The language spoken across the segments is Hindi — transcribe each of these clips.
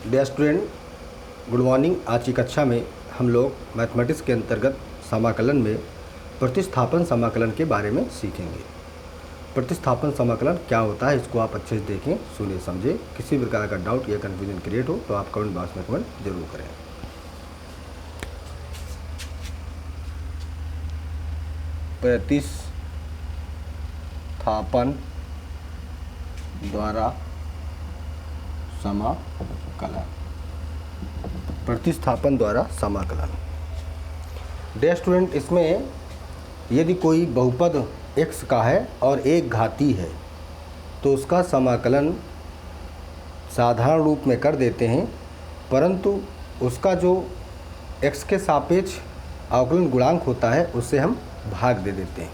Dear student, good morning. आज की कक्षा में हम लोग मैथमेटिक्स के अंतर्गत समाकलन में प्रतिस्थापन समाकलन के बारे में सीखेंगे। प्रतिस्थापन समाकलन क्या होता है इसको आप अच्छे से देखें, सुनिए, समझें। किसी प्रकार का डाउट या कन्फ्यूजन क्रिएट हो तो आप कमेंट बॉक्स में कमेंट जरूर करें। प्रतिस्थापन द्वारा समाकलन। प्रतिस्थापन द्वारा समाकलन। डियर स्टूडेंट, इसमें यदि कोई बहुपद x का है और एक घाती है तो उसका समाकलन साधारण रूप में कर देते हैं, परंतु उसका जो x के सापेक्ष अवकलन गुणांक होता है उससे हम भाग दे देते हैं।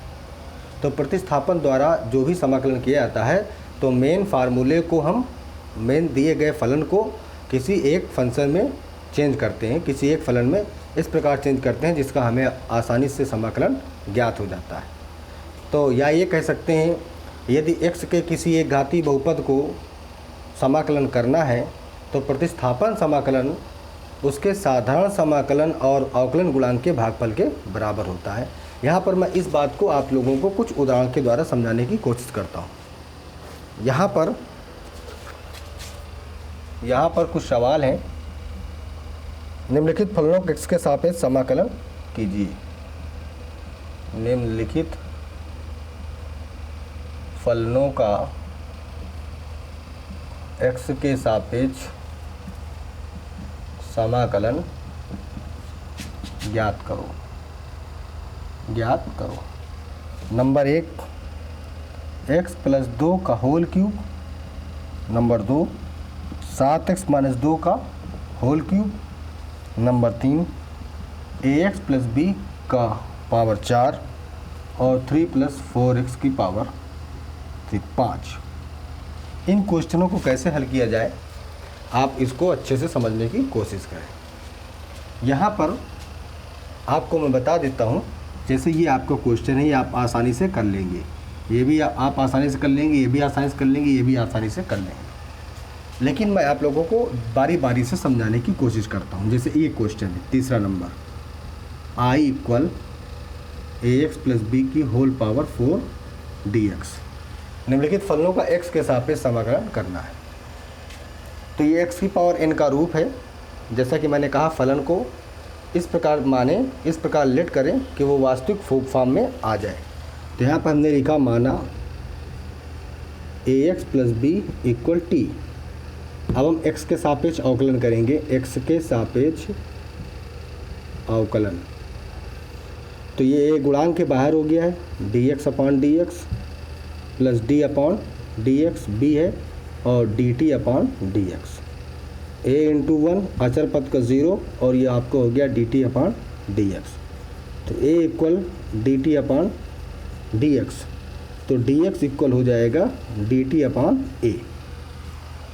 तो प्रतिस्थापन द्वारा जो भी समाकलन किया जाता है तो मेन फार्मूले को हम मेन दिए गए फलन को किसी एक फंक्शन में चेंज करते हैं, किसी एक फलन में इस प्रकार चेंज करते हैं जिसका हमें आसानी से समाकलन ज्ञात हो जाता है। तो या ये कह सकते हैं, यदि x के किसी एक घाती बहुपद को समाकलन करना है तो प्रतिस्थापन समाकलन उसके साधारण समाकलन और अवकलन गुणांक के भागफल के बराबर होता है। यहाँ पर मैं इस बात को आप लोगों को कुछ उदाहरण के द्वारा समझाने की कोशिश करता हूँ। यहाँ पर कुछ सवाल हैं। निम्नलिखित फलनों को x के सापेक्ष समाकलन कीजिए। निम्नलिखित फलनों का x के सापेक्ष समाकलन ज्ञात करो। नंबर 1 x + 2 का होल क्यूब। नंबर 2 7x - 2 का whole cube. Number 3 ax + b का पावर 4 और 3 + 4x की पावर 5। इन क्वेश्चनों को कैसे हल किया जाए आप इसको अच्छे से समझने की कोशिश करें। यहाँ पर आपको मैं बता देता हूँ, जैसे ये आपका क्वेश्चन है, ये आप आसानी से कर लेंगे, ये भी आप आसानी से कर लेंगे, ये भी आसानी से कर लेंगे, ये भी आसानी से कर लेंगे। लेकिन मैं आप लोगों को बारी बारी से समझाने की कोशिश करता हूँ। जैसे ये क्वेश्चन है, तीसरा नंबर, I = ax + b की होल पावर 4 dx। निम्नलिखित फलनों का x के सापेक्ष समाकलन करना है। तो ये x की पावर n का रूप है। जैसा कि मैंने कहा, फलन को इस प्रकार माने, इस प्रकार लेट करें कि वो वास्तविक फॉर्म में आ जाए। तो यहाँ पर हमने लिखा, माना ax + b = t। अब हम x के सापेक्ष अवकलन करेंगे, x के सापेक्ष अवकलन। तो ये a गुणांक के बाहर हो गया है, dx/dx + d/dx b है और dt/dx। a × 1 अचर पद का 0 और ये आपको हो गया dt/dx। तो a = dt/dx, तो dx इक्वल हो जाएगा dt/a।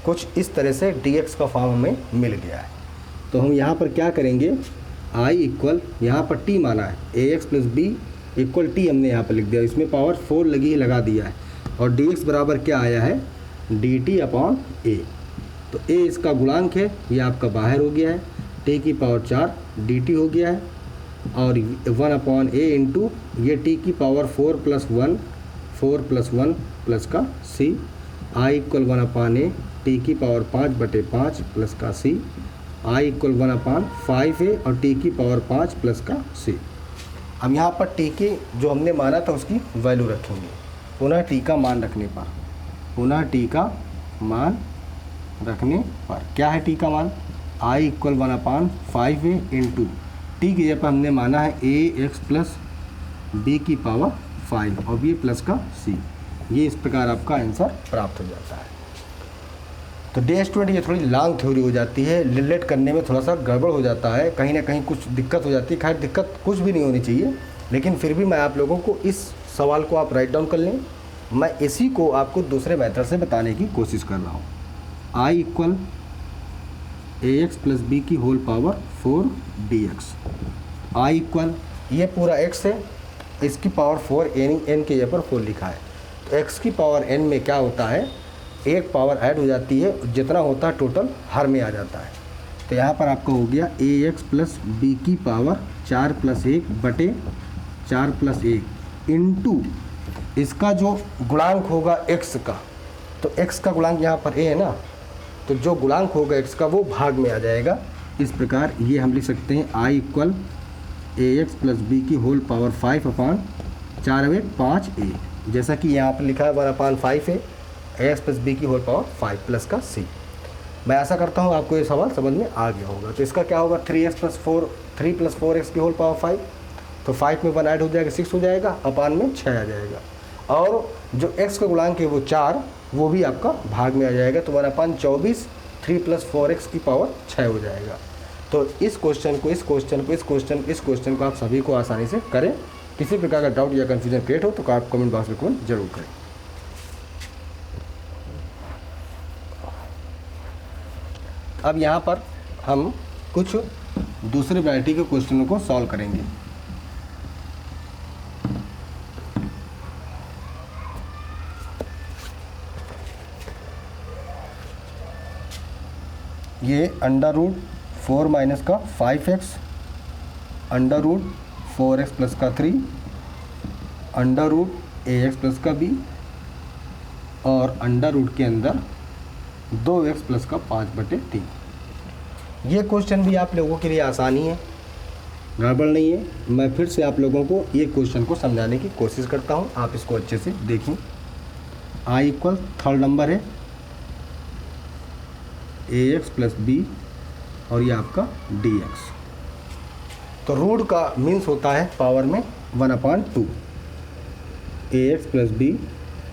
कुछ इस तरह से dx का फॉर्म हमें मिल गया है। तो हम यहाँ पर क्या करेंगे, I = यहाँ पर t माना है, ax + b = t हमने यहाँ पर लिख दिया, इसमें पावर 4 लगा दिया है और dx बराबर क्या आया है, dt/a। तो a इसका गुणांक है, ये आपका बाहर हो गया है, t की पावर 4 dt हो गया है और 1/a इंटू ये t की पावर 4 + 1 प्लस का c। I = 1/a, t की पावर 5/5 प्लस का c। I = 1/5a और t की पावर 5 प्लस का c। अब यहाँ पर t की जो हमने माना था उसकी वैल्यू रखेंगे, पुनः t का मान रखने पर क्या है t का मान, I = 1/5a इंटू t की जगह पर हमने माना है ax + b की पावर 5 और ये प्लस का c। ये इस प्रकार आपका आंसर प्राप्त हो जाता है। तो डियर स्टूडेंट, ये थोड़ी लॉन्ग थ्योरी हो जाती है, रिलेट करने में थोड़ा सा गड़बड़ हो जाता है, कहीं ना कहीं कुछ दिक्कत हो जाती है। खैर, दिक्कत कुछ भी नहीं होनी चाहिए, लेकिन फिर भी मैं आप लोगों को इस सवाल को आप राइट डाउन कर लें। मैं इसी को आपको दूसरे मेथड से बताने की कोशिश कर रहा हूँ। I = ax + b की होल पावर 4 dx। I = ये पूरा x है, इसकी पावर 4 n की जगह पर 4 लिखा है। तो x की पावर n में क्या होता है, एक पावर ऐड हो जाती है, जितना होता है टोटल हर में आ जाता है। तो यहाँ पर आपका हो गया ए एक्स प्लस बी की पावर 4 + 1 बटे 4 + 1 इंटू इसका जो गुणांक होगा x का, तो x का गुणांक यहाँ पर a है ना, तो जो गुणांक होगा x का वो भाग में आ जाएगा। इस प्रकार ये हम लिख सकते हैं I = ax + b की होल पावर 5/4 जैसा कि यहाँ पर लिखा है 1/5 है, ax + b की होल पावर 5 प्लस का c। मैं आशा करता हूँ आपको ये सवाल समझ में आ गया होगा। तो इसका क्या होगा 3 + 4x की होल पावर 5, तो 5 में 1 ऐड हो जाएगा 6 हो जाएगा, अपान में 6 आ जाएगा। और जो x का गुणांक है वो 4, वो भी आपका भाग में आ जाएगा, तो 1/24 3 + 4x की पावर 6 हो जाएगा। तो इस क्वेश्चन को आप सभी को आसानी से करें। किसी प्रकार का डाउट या कन्फ्यूजन क्रिएट हो तो आप कमेंट बॉक्स में कमेंट जरूर करें। अब यहाँ पर हम कुछ दूसरे वैरायटी के क्वेश्चनों को सॉल्व करेंगे। ये √4 - का 5x, √4x + का 3, √ax + का b और अंडर के अंदर 2x + का 5/3। ये क्वेश्चन भी आप लोगों के लिए आसानी है, गड़बड़ नहीं है। मैं फिर से आप लोगों को ये क्वेश्चन को समझाने की कोशिश करता हूँ, आप इसको अच्छे से देखें। I = थर्ड नंबर है ax + b और ये आपका dx। तो रूट का मीन्स होता है पावर में 1/2, ax + b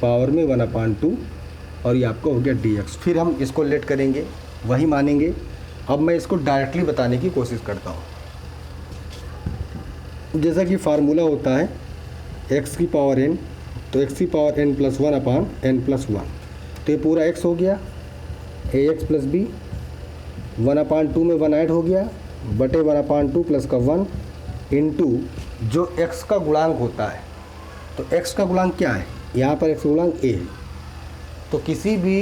पावर में 1/2 और ये आपका हो गया dx। फिर हम इसको लेट करेंगे, वही मानेंगे। अब मैं इसको डायरेक्टली बताने की कोशिश करता हूँ। जैसा कि फार्मूला होता है x की पावर n, तो x की पावर n + 1/n+1, तो ये पूरा x हो गया, ax + b 1/2 में 1 ऐड हो गया बटे 1/2 + का 1 इंटू जो x का गुणांक होता है। तो x का गुणांक क्या है, यहाँ पर x का गुणांक a है। तो किसी भी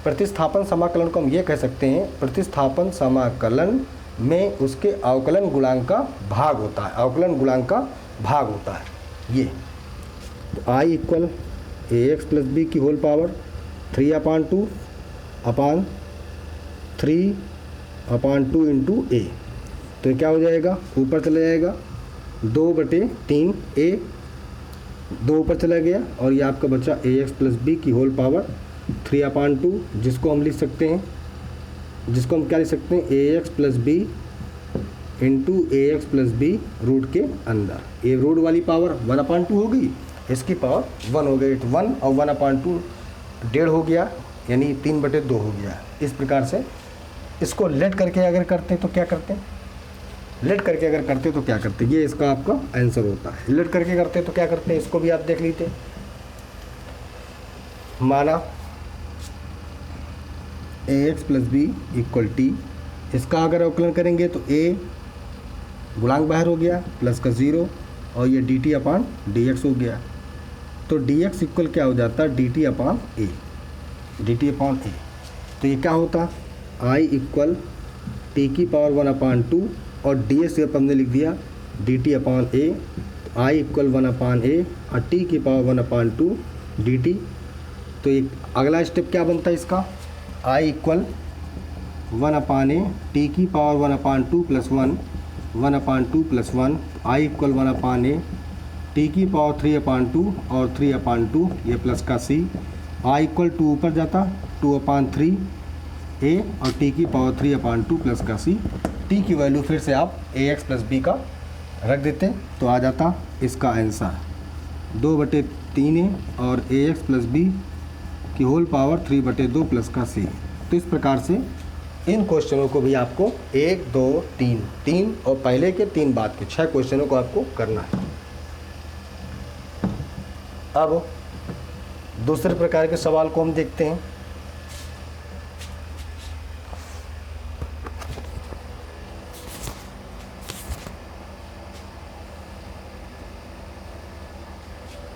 प्रतिस्थापन समाकलन को हम ये कह सकते हैं, प्रतिस्थापन समाकलन में उसके अवकलन गुणांक का भाग होता है, अवकलन गुणांक का भाग होता है ये। तो I = ax + b की whole power 3/2 upon 3/2 into a, तो क्या हो जाएगा, ऊपर चला जाएगा 2/3 a, 2 ऊपर चला गया और ये आपका बचा ax + b की होल पावर 3/2, जिसको हम लिख सकते हैं, जिसको हम क्या लिख सकते हैं, ax + b into ax + b root के अंदर। ये रूट वाली पावर 1/2 हो गई, इसकी पावर 1 हो गई, तो 1 और 1/2 1.5 हो गया, यानी 3/2 हो गया। इस प्रकार से इसको लेट करके अगर करते तो क्या करते, लेट करके अगर करते तो क्या करते, ये इसका आपका आंसर होता है। लेट करके करते तो क्या करते, इसको भी आप देख लीजिए। माना ax + b = t, इसका अगर अवकलन करेंगे तो a गुणांक बाहर हो गया प्लस का 0 और ये dt/dx हो गया। तो dx = क्या हो जाता है, dt/a, dt/a। तो ये क्या होता, I = t की पावर 1/2 और ds हमने लिख दिया dt/a, तो I = 1/a और t की पावर 1/2 dt। तो एक अगला स्टेप क्या बनता है इसका, I = 1/a t की पावर 1/2 + 1 1/2 + 1, I = 1/a t की पावर 3/2 और 3/2 ये प्लस का c, I = 2 ऊपर जाता 2/3 a और t की पावर 3/2 प्लस का c। t की वैल्यू फिर से आप ax + b का रख देते तो आ जाता इसका आंसर 2/3 a और ax + b की होल पावर 3/2 प्लस का c। तो इस प्रकार से इन क्वेश्चनों को भी आपको 1 2 3 और पहले के 3 बाद के 6 क्वेश्चनों को आपको करना है। अब दूसरे प्रकार के सवाल को हम देखते हैं।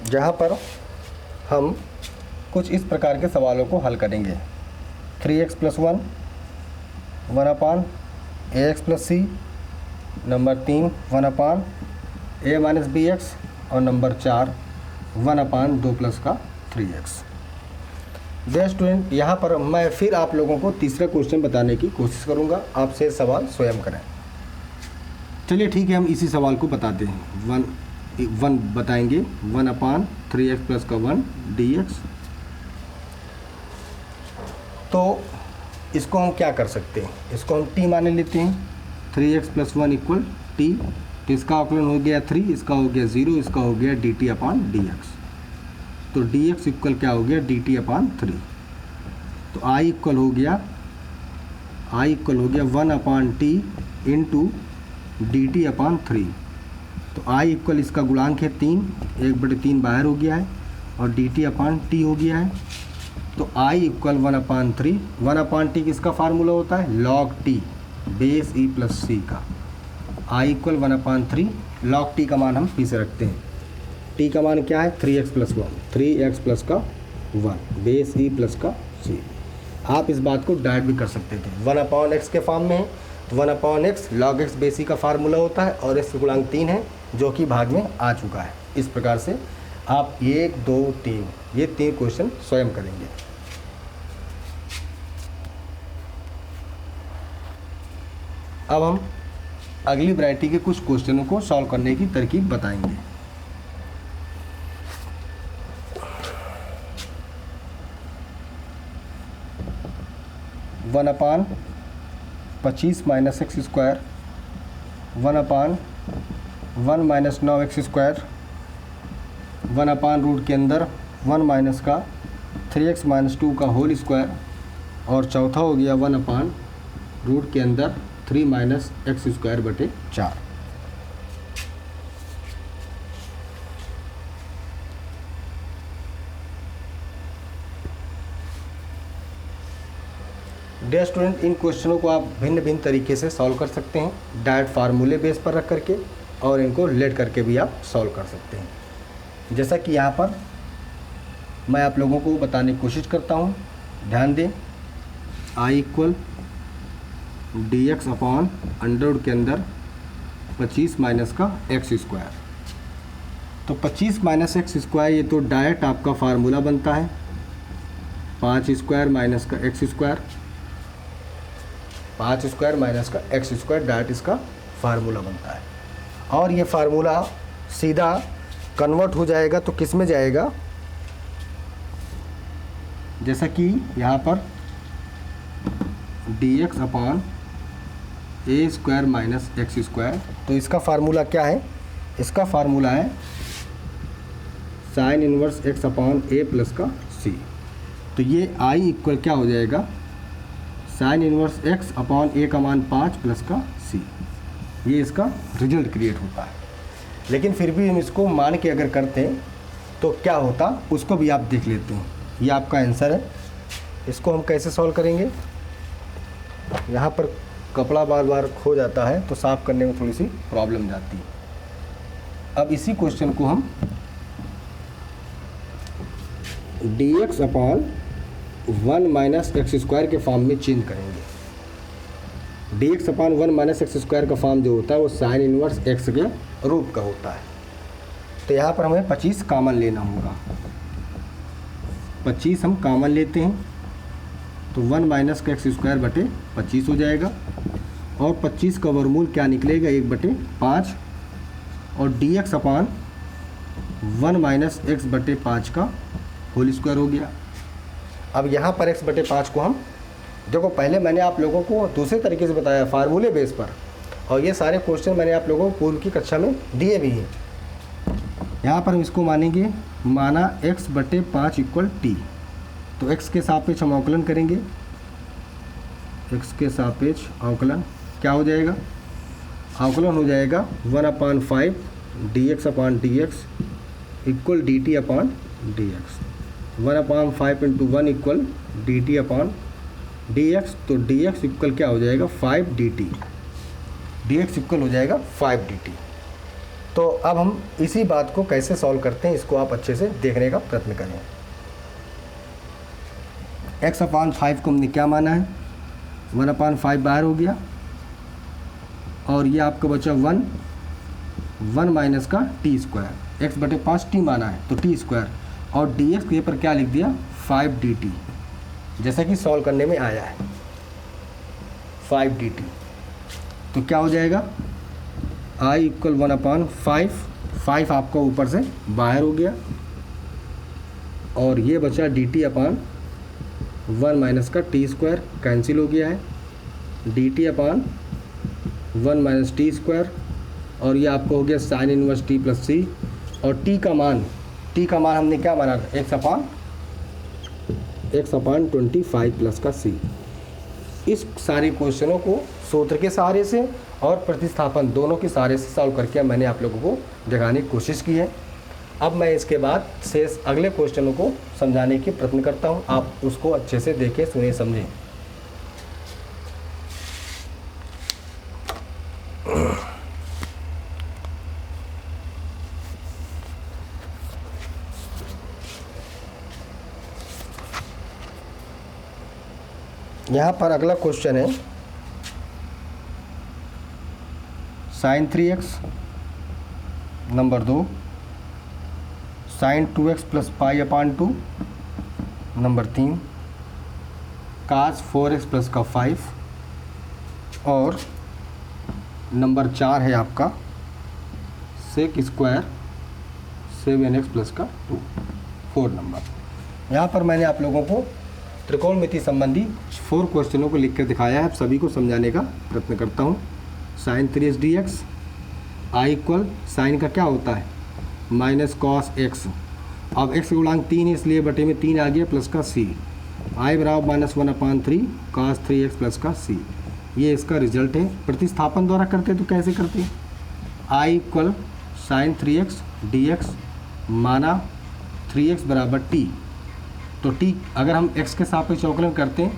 जहाँ पर हम कुछ इस प्रकार के सवालों को हल करेंगे। 3x + 1 1/ax + c, number 3 1/a - bx और नंबर 4 1/2 + 3x। डियर स्टूडेंट, यहाँ पर मैं फिर आप लोगों को तीसरा क्वेश्चन बताने की कोशिश करूँगा, आपसे सवाल स्वयं करें। चलिए ठीक है, हम इसी सवाल को बताते हैं। 1 बताएंगे 1/3x + 1 dx। तो इसको हम क्या कर सकते हैं, इसको हम t मान लेते हैं। 3x + 1 = t, तो इसका आकलन हो गया 3, इसका हो गया 0, इसका हो गया dt/dx। तो dx इक्वल क्या हो गया dt/3। तो I इक्वल हो गया 1/t × dt/3। तो I इक्वल इसका गुणांक है 3, 1/3 बाहर हो गया है और dt/t हो गया है। तो I इक्वल 1/3। 1/t किसका फार्मूला होता है, log t base e + c का। I इक्वल 1/3, log t का मान हम पी से रखते हैं। t का मान क्या है 3x + 1, 3x + 1 base e + c। आप इस बात को डायरेक्ट भी कर सकते थे, 1/x के फॉर्म में है तो 1/x log x base e का फार्मूला होता है और x गुणांक 3 है जो कि भाग में आ चुका है। इस प्रकार से आप 1, 2, 3 ये 3 क्वेश्चन स्वयं करेंगे। अब हम अगली वैरायटी के कुछ क्वेश्चनों को सॉल्व करने की तरकीब बताएंगे। वन अपान 25 - x², 1/1 - 9x², 1/√ के अंदर 1 - का 3x - 2 का होल स्क्वायर और चौथा हो गया 1/√ के अंदर 3 - x²/4। डियर स्टूडेंट, इन क्वेश्चनों को आप भिन्न भिन्न तरीके से सॉल्व कर सकते हैं, डायरेक्ट फार्मूले बेस पर रख करके, और इनको लेट करके भी आप सॉल्व कर सकते हैं। जैसा कि यहाँ पर मैं आप लोगों को बताने की कोशिश करता हूँ, ध्यान दें। I इक्वल dx/√ के अंदर 25 - का x²। तो 25 - x² ये तो डायरेक्ट आपका फार्मूला बनता है, 5² - का x², 5² - का x² डायरेक्ट इसका फार्मूला बनता है। और ये फार्मूला सीधा कन्वर्ट हो जाएगा तो किस में जाएगा, जैसा कि यहाँ पर dx/a² - x²। तो इसका फार्मूला क्या है, इसका फार्मूला है sin 1 x/a + का c। तो ये I इक्वल क्या हो जाएगा, sin 1 x/a का मान 5 + का c। ये इसका रिजल्ट क्रिएट होता है। लेकिन फिर भी हम इसको मान के अगर करते हैं तो क्या होता, उसको भी आप देख लेते हैं। ये आपका आंसर है। इसको हम कैसे सॉल्व करेंगे, यहाँ पर कपड़ा बार बार खो जाता है तो साफ़ करने में थोड़ी सी प्रॉब्लम जाती है। अब इसी क्वेश्चन को हम dx/1 - x² के फॉर्म में चेंज करेंगे। dx/1 - x² का फॉर्म जो होता है वो sin 1 x के रूप का होता है। तो यहाँ पर हमें 25 कॉमन लेना होगा। 25 हम कॉमन लेते हैं तो 1 - का x² / 25 हो जाएगा और 25 का वर्गमूल क्या निकलेगा 1/5 और dx/1 - x/5 का होल स्क्वायर हो गया। अब यहाँ पर x/5 को हम देखो, पहले मैंने आप लोगों को दूसरे तरीके से बताया फार्मूले बेस पर, और ये सारे क्वेश्चन मैंने आप लोगों को पूर्व की कक्षा में दिए भी हैं। यहाँ पर हम इसको मानेंगे, माना x/5 = t। तो x के सापेक्ष हम अवकलन करेंगे, x के सापेक्ष अवकलन क्या हो जाएगा, अवकलन हो जाएगा 1/5 dx/dx = dt/dx। 1/5 × 1 = dt/dx। तो dx इक्वल क्या हो जाएगा 5 dt। dx इक्वल हो जाएगा 5 dt। तो अब हम इसी बात को कैसे सॉल्व करते हैं, इसको आप अच्छे से देखने का प्रयत्न करें। एक्स अपान 5 को हमने क्या माना है, 1/5 बाहर हो गया, और ये आपका बचा 1 माइनस का टी स्क्वायर, x/5 टी माना है तो टी स्क्वायर, और डी एक्स के पर क्या लिख दिया 5 dt, जैसा कि सॉल्व करने में आया है 5 dt। तो क्या हो जाएगा I = 1/5, 5 आपका ऊपर से बाहर हो गया, और ये बचा dt अपान 1 माइनस का टी स्क्वायर कैंसिल हो गया है, dt अपान 1 माइनस टी स्क्वायर, और ये आपको हो गया साइन इनवर्स t प्लस सी, और t का मान हमने क्या माना था, x/25 प्लस का c। इस सारे क्वेश्चनों को सूत्र के सहारे से और प्रतिस्थापन दोनों के सहारे से सॉल्व करके मैंने आप लोगों को दिखाने की कोशिश की है। अब मैं इसके बाद शेष अगले क्वेश्चनों को समझाने की प्रयत्न करता हूं, आप उसको अच्छे से देखें, सुने, समझें। यहाँ पर अगला क्वेश्चन है sin 3x, number 2 sin 2x plus π/2, number 3 cos 4x plus का 5, और नंबर 4 है आपका sec स्क्वायर 7x प्लस का 2, 4 नंबर। यहाँ पर मैंने आप लोगों को त्रिकोणमिति संबंधी 4 क्वेश्चनों को लिख कर दिखाया है, सभी को समझाने का प्रयत्न करता हूँ। sin 3x dx, I equal sine का क्या होता है माइनस कॉस x, अब x गुणांक 3 है इसलिए बटे में 3 आ गया प्लस का c, I बराबर -1/3 cos 3x प्लस का c, ये इसका रिजल्ट है। प्रतिस्थापन द्वारा करते तो कैसे करते, I equal sign 3x dx माना 3x बराबर t, तो t अगर हम x के सापेक्ष अवकलन करते हैं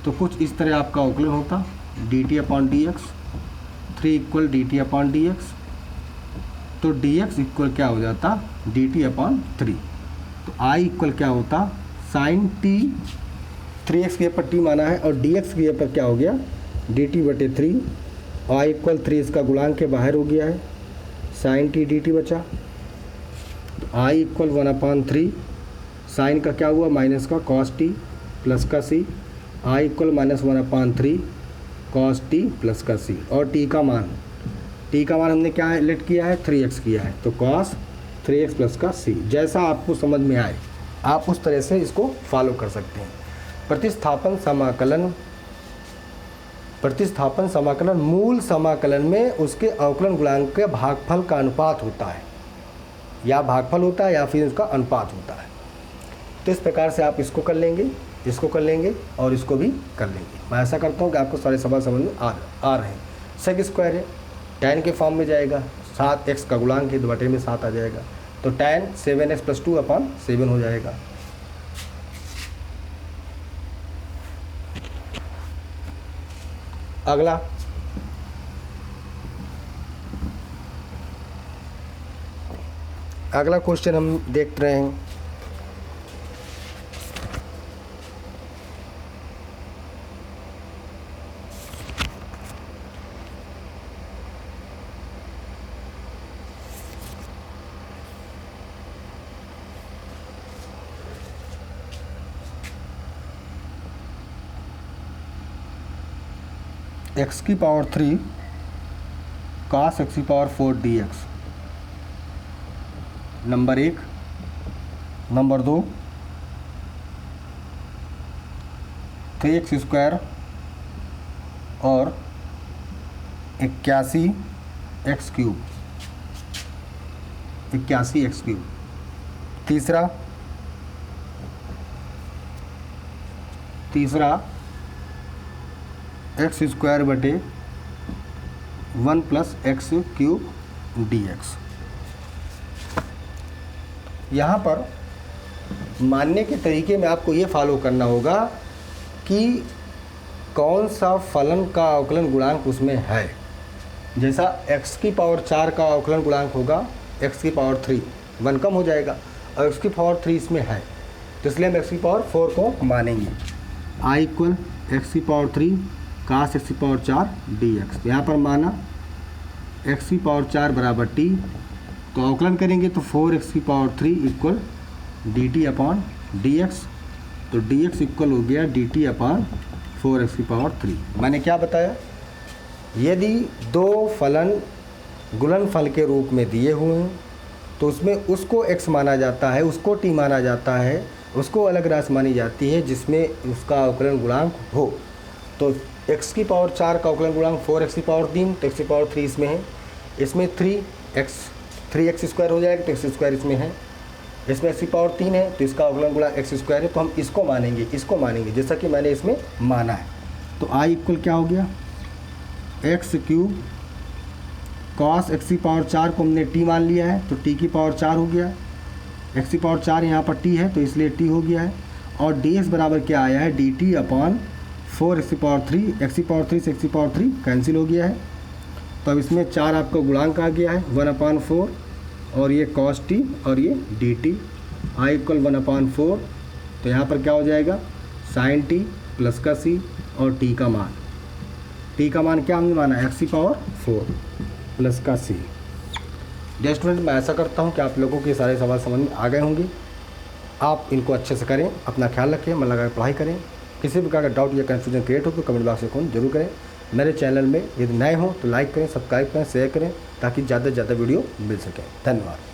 तो कुछ इस तरह आपका अवकलन होता dt/dx, 3 इक्वल dt/dx, तो dx इक्वल क्या हो जाता dt/3, तो I इक्वल क्या होता साइन t, 3x के ऊपर t माना है और dx के ऊपर क्या हो गया dt/3, I इक्वल 3 इसका गुणांक के बाहर हो गया है, साइन t dt बचा, तो I इक्वल 1/3, साइन का क्या हुआ माइनस का कॉस t प्लस का c, I equal -1/3 cos t plus का c, और t का मान हमने क्या लेट किया है 3x किया है, तो कॉस 3x प्लस का c, जैसा आपको समझ में आए आप उस तरह से इसको फॉलो कर सकते हैं। प्रतिस्थापन समाकलन मूल समाकलन में उसके अवकलन गुणांक के भागफल का अनुपात होता है, या भागफल होता है या फिर उसका अनुपात होता है। तो इस प्रकार से आप इसको कर लेंगे, इसको कर लेंगे और इसको भी कर लेंगे। मैं ऐसा करता हूँ कि आपको सारे सवाल समझ में आ रहे हैं। सेक स्क्वायर है, tan के फॉर्म में जाएगा, 7x का गुणांक है, 2 में 7 आ जाएगा, तो tan 7x प्लस 2/7 हो जाएगा। अगला क्वेश्चन हम देख रहे हैं, x³ cos x⁴ dx, number 1, number 2 3x² और 81x³, तीसरा x² बटे 1 + x³ dx। यहाँ पर मानने के तरीके में आपको ये फॉलो करना होगा कि कौन सा फलन का अवकलन गुणांक उसमें है। जैसा x⁴ का अवकलन गुणांक होगा x⁴, 1 कम हो जाएगा, और x⁴ इसमें है, तो इसलिए हम x⁴ को मानेंगे। आई इक्वल एक्स की पावर 3 कास एक्स की पावर 4 डी एक्स। यहाँ पर माना एक्स की पावर 4 बराबर टी, तो अवकलन करेंगे तो 4x की power 3 equal D T upon D x. तो डी एक्स इक्वल हो गया डी टी अपॉन 4x की पावर 3। मैंने क्या बताया, यदि दो फलन गुणनफल के रूप में दिए हुए हैं तो उसमें उसको x माना जाता है, उसको t माना जाता है, उसको अलग राशि मानी जाती है जिसमें उसका अवकलन गुणांक हो। तो x की पावर 4 का अवकलन गुणांक 4x की पावर 3, तो x की पावर 3 इसमें है, इसमें 3x स्क्वायर हो जाएगा, तो एक्स स्क्वायर इसमें है, इसमें x की पावर 3 है, तो इसका अवकलन गुणांक x स्क्वायर है, तो हम इसको मानेंगे जैसा कि मैंने इसमें माना है। तो i इक्वल क्या हो गया, एक्स क्यूब कॉस एक्स की पावर 4 को हमने t मान लिया है, तो t की पावर 4 हो गया, x की पावर 4 यहाँ पर t है तो इसलिए t हो गया है, और ds बराबर क्या आया है, dt अपॉन 4x की पावर 3, x की पावर 3 से x की पावर 3 कैंसिल हो गया है। तो अब इसमें 4 आपका गुणांक आ गया है 1/4, और ये cos t और ये dt, i इक्वल 1/4, तो यहाँ पर क्या हो जाएगा sin t प्लस का c और t का मान क्या हमने माना, x की पावर 4 प्लस का c। डियर स्टूडेंट, मैं ऐसा करता हूँ कि आप लोगों के सारे सवाल समझ में आ गए होंगे। आप इनको अच्छे से करें, अपना ख्याल रखें, मन लगा पढ़ाई करें। किसी प्रकार का डाउट या कन्फ्यूजन क्रिएट हो तो कमेंट बॉक्स में कमेंट जरूर करें। मेरे चैनल में यदि नए हो तो लाइक करें, सब्सक्राइब करें, शेयर करें ताकि ज़्यादा से ज़्यादा वीडियो मिल सके। धन्यवाद।